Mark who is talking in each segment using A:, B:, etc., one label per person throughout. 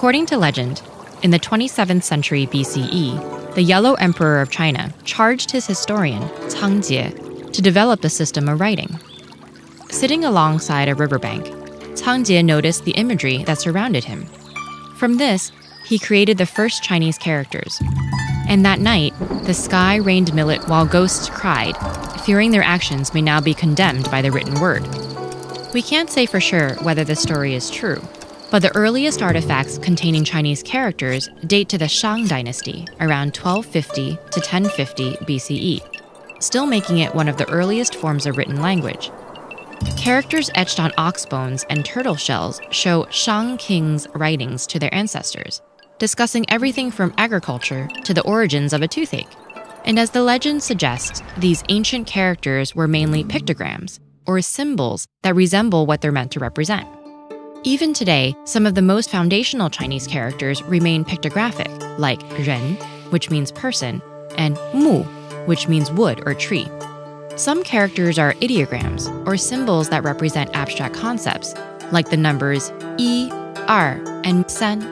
A: According to legend, in the 27th century BCE, the Yellow Emperor of China charged his historian, Cang Jie, to develop a system of writing. Sitting alongside a riverbank, Cang Jie noticed the imagery that surrounded him. From this, he created the first Chinese characters. And that night, the sky rained millet while ghosts cried, fearing their actions may now be condemned by the written word. We can't say for sure whether this story is true, but the earliest artifacts containing Chinese characters date to the Shang dynasty, around 1250 to 1050 BCE, still making it one of the earliest forms of written language. Characters etched on ox bones and turtle shells show Shang kings' writings to their ancestors, discussing everything from agriculture to the origins of a toothache. And as the legend suggests, these ancient characters were mainly pictograms, or symbols that resemble what they're meant to represent. Even today, some of the most foundational Chinese characters remain pictographic, like ren, which means person, and mu, which means wood or tree. Some characters are ideograms, or symbols that represent abstract concepts, like the numbers yi, er, and san.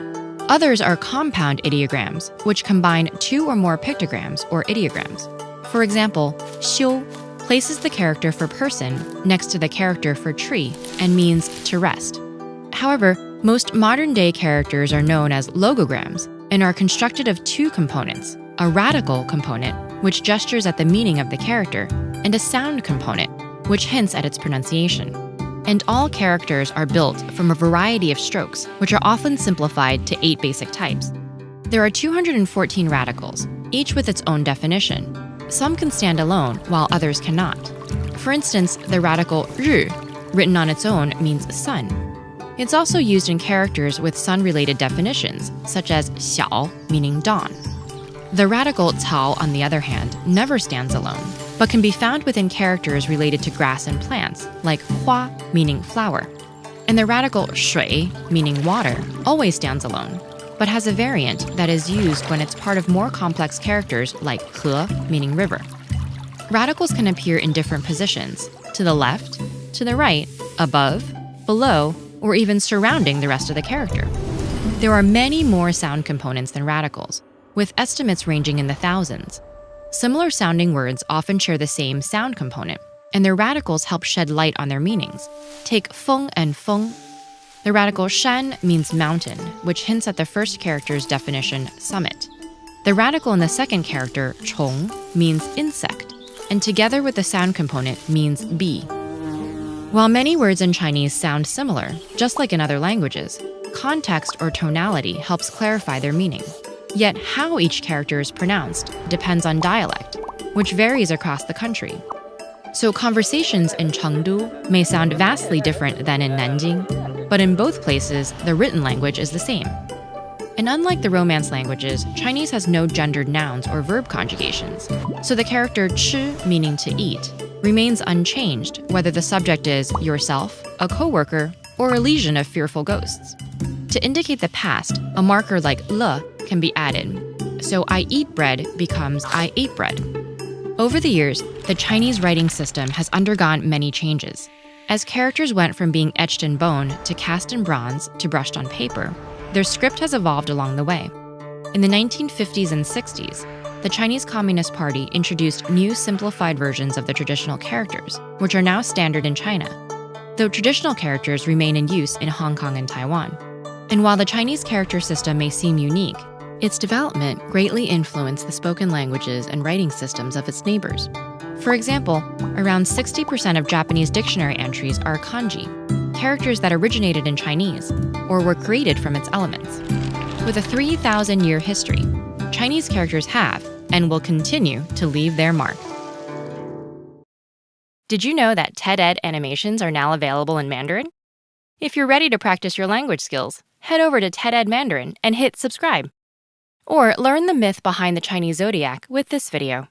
A: Others are compound ideograms, which combine two or more pictograms or ideograms. For example, xiu places the character for person next to the character for tree and means to rest. However, most modern-day characters are known as logograms and are constructed of two components, a radical component, which gestures at the meaning of the character, and a sound component, which hints at its pronunciation. And all characters are built from a variety of strokes, which are often simplified to 8 basic types. There are 214 radicals, each with its own definition. Some can stand alone, while others cannot. For instance, the radical ru, written on its own, means sun. It's also used in characters with sun-related definitions, such as xiao, meaning dawn. The radical cao, on the other hand, never stands alone, but can be found within characters related to grass and plants, like hua, meaning flower. And the radical shui, meaning water, always stands alone, but has a variant that is used when it's part of more complex characters like he, meaning river. Radicals can appear in different positions, to the left, to the right, above, below, or even surrounding the rest of the character. There are many more sound components than radicals, with estimates ranging in the thousands. Similar sounding words often share the same sound component, and their radicals help shed light on their meanings. Take feng and feng. The radical shan means mountain, which hints at the first character's definition, summit. The radical in the second character, chong, means insect, and together with the sound component means bee. While many words in Chinese sound similar, just like in other languages, context or tonality helps clarify their meaning. Yet how each character is pronounced depends on dialect, which varies across the country. So conversations in Chengdu may sound vastly different than in Nanjing, but in both places, the written language is the same. And unlike the Romance languages, Chinese has no gendered nouns or verb conjugations, so the character chi, meaning to eat, remains unchanged whether the subject is yourself, a coworker, or a legion of fearful ghosts. To indicate the past, a marker like le can be added, so I eat bread becomes I ate bread. Over the years, the Chinese writing system has undergone many changes. As characters went from being etched in bone to cast in bronze to brushed on paper, their script has evolved along the way. In the 1950s and 60s, the Chinese Communist Party introduced new simplified versions of the traditional characters, which are now standard in China, though traditional characters remain in use in Hong Kong and Taiwan. And while the Chinese character system may seem unique, its development greatly influenced the spoken languages and writing systems of its neighbors. For example, around 60% of Japanese dictionary entries are kanji, characters that originated in Chinese or were created from its elements. With a 3,000-year history, Chinese characters have and will continue to leave their mark. Did you know that TED-Ed animations are now available in Mandarin? If you're ready to practice your language skills, head over to TED-Ed Mandarin and hit subscribe. Or learn the myth behind the Chinese zodiac with this video.